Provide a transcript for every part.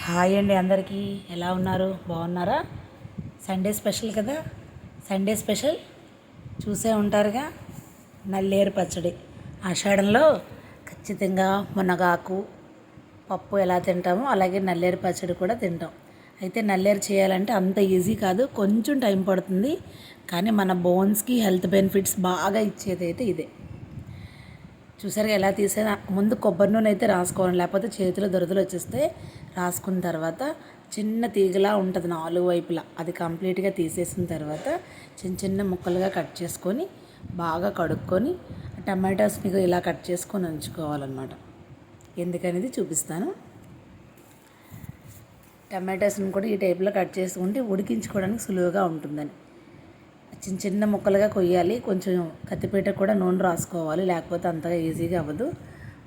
Hi అండి, అందరికీ ఎలా ఉన్నారు? బాగున్నారా? సండే స్పెషల్ కదా. సండే స్పెషల్ చూసే ఉంటారుగా, నల్లేరు పచ్చడి. ఆషాఢంలో ఖచ్చితంగా మునగాకు పప్పు ఎలా తింటామో అలాగే నల్లేరు పచ్చడి కూడా తింటాం. అయితే నల్లేరు చేయాలంటే అంత ఈజీ కాదు, కొంచెం టైం పడుతుంది. కానీ మన బోన్స్కి హెల్త్ బెనిఫిట్స్ బాగా ఇచ్చేది అయితే ఇదే. చూసారుగా ఎలా తీసాను. ముందు కొబ్బరి నూనె అయితే రాసుకోవాలి, లేకపోతే చేతిలో దురదలు వచ్చేస్తే. రాసుకున్న తర్వాత చిన్న తీగలా ఉంటుంది నాలుగు వైపులా, అది కంప్లీట్గా తీసేసిన తర్వాత చిన్న చిన్న ముక్కలుగా కట్ చేసుకొని బాగా కడుక్కొని టమాటాస్ మీకు ఇలా కట్ చేసుకొని ఉంచుకోవాలన్నమాట. ఎందుకనేది చూపిస్తాను. టమాటాస్ని కూడా ఈ టైప్లో కట్ చేసుకుంటే ఉడికించుకోవడానికి సులువుగా ఉంటుందని చిన్న చిన్న ముక్కలుగా కొయ్యాలి. కొంచెం కత్తిపీట కూడా నూనె రాసుకోవాలి, లేకపోతే అంతగా ఈజీగా అవ్వదు.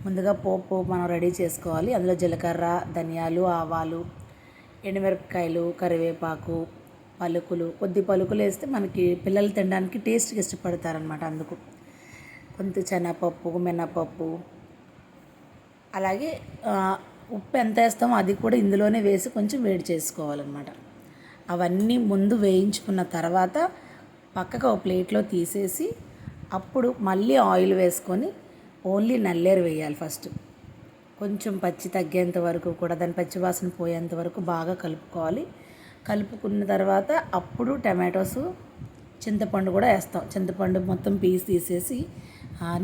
ముందుగా పోపు మనం రెడీ చేసుకోవాలి. అందులో జీలకర్ర, ధనియాలు, ఆవాలు, ఎండుమిరపకాయలు, కరివేపాకు, పలుకులు, కొద్ది పలుకులు వేస్తే మనకి పిల్లలు తినడానికి టేస్ట్గా ఇష్టపడతారనమాట. అందుకు కొంత శనగపప్పు, మినపప్పు, అలాగే ఉప్పు ఎంత వేస్తామో అది కూడా ఇందులోనే వేసి కొంచెం వేడి చేసుకోవాలన్నమాట. అవన్నీ ముందు వేయించుకున్న తర్వాత పక్కకు ఒక ప్లేట్లో తీసేసి అప్పుడు మళ్ళీ ఆయిల్ వేసుకొని ఓన్లీ నల్లేరు వేయాలి. ఫస్ట్ కొంచెం పచ్చి తగ్గేంత వరకు కూడా, దాని పచ్చి వాసన పోయేంత వరకు బాగా కలుపుకోవాలి. కలుపుకున్న తర్వాత అప్పుడు టమాటోస్, చింతపండు కూడా వేస్తాం. చింతపండు మొత్తం పీస్ తీసేసి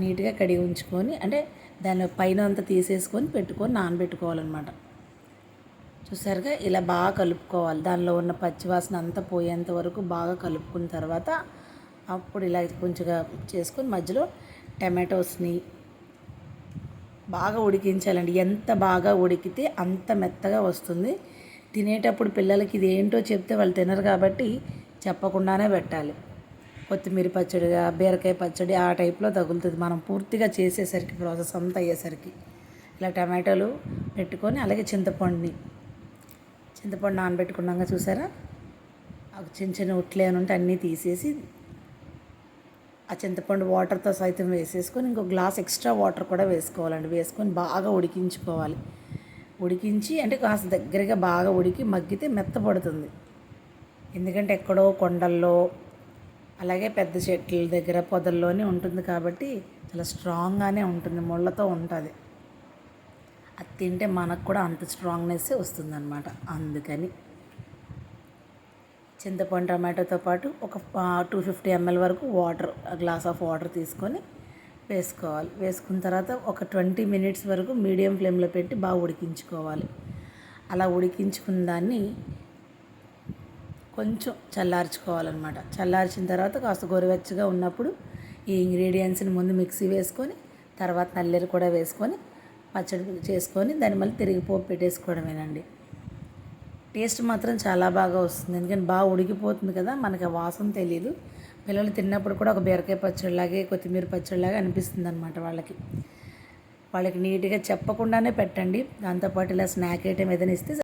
నీట్గా కడిగి ఉంచుకొని, అంటే దాని పైన అంతా తీసేసుకొని పెట్టుకొని నానబెట్టుకోవాలన్నమాట. చూసారుగా ఇలా బాగా కలుపుకోవాలి. దానిలో ఉన్న పచ్చివాసన అంతా పోయేంత వరకు బాగా కలుపుకున్న తర్వాత అప్పుడు ఇలా కొంచెంగా చేసుకొని మధ్యలో టమాటోస్ని బాగా ఉడికించాలండి. ఎంత బాగా ఉడికితే అంత మెత్తగా వస్తుంది. తినేటప్పుడు పిల్లలకి ఇది ఏంటో చెప్తే వాళ్ళు తినరు కాబట్టి చెప్పకుండానే పెట్టాలి. కొత్తిమీర పచ్చడిగా, బీరకాయ పచ్చడి ఆ టైప్లో తగులుతుంది మనం పూర్తిగా చేసేసరికి, ప్రాసెస్ అంతా అయ్యేసరికి. ఇలా టమాటోలు పెట్టుకొని అలాగే చింతపండు నానబెట్టుకున్నాక చూసారా, చిన్న చిన్న ఉట్లు ఏమైనా ఉంటే అన్నీ తీసేసి ఆ చింతపండు వాటర్తో సైతం వేసేసుకొని ఇంకో గ్లాస్ ఎక్స్ట్రా వాటర్ కూడా వేసుకోవాలండి. వేసుకొని బాగా ఉడికించుకోవాలి. ఉడికించి అంటే కాస్త దగ్గరగా బాగా ఉడికి మగ్గితే మెత్తపడుతుంది. ఎందుకంటే ఎక్కడో కొండల్లో అలాగే పెద్ద చెట్ల దగ్గర పొదల్లోనే ఉంటుంది కాబట్టి చాలా స్ట్రాంగ్గానే ఉంటుంది, ముళ్ళతో ఉంటుంది. అది తింటే మనకు కూడా అంత స్ట్రాంగ్నెస్ వస్తుందన్నమాట. అందుకని చింతపండు టమాటోతో పాటు ఒక 250 ml వరకు వాటర్, గ్లాస్ ఆఫ్ వాటర్ తీసుకొని వేసుకోవాలి. వేసుకున్న తర్వాత ఒక 20 minutes వరకు మీడియం ఫ్లేమ్లో పెట్టి బాగా ఉడికించుకోవాలి. అలా ఉడికించుకున్న దాన్ని కొంచెం చల్లార్చుకోవాలన్నమాట. చల్లార్చిన తర్వాత కాస్త గోరువెచ్చగా ఉన్నప్పుడు ఈ ఇంగ్రీడియంట్స్ని ముందు మిక్సీ వేసుకొని తర్వాత నల్లేరు కూడా వేసుకొని పచ్చడి చేసుకొని దాన్ని మళ్ళీ తిరిగి పోపు పెట్టేసుకోవడమేనండి. టేస్ట్ మాత్రం చాలా బాగా వస్తుంది. ఎందుకంటే బాగా ఉడికిపోతుంది కదా, మనకి ఆ వాసన తెలియదు. పిల్లలు తిన్నప్పుడు కూడా ఒక బీరకాయ పచ్చడిలాగే, కొత్తిమీర పచ్చడిలాగే అనిపిస్తుంది అనమాట. వాళ్ళకి నీట్గా చెప్పకుండానే పెట్టండి. దాంతోపాటు ఇలా స్నాక్ ఐటెం ఏదైనా ఇస్తే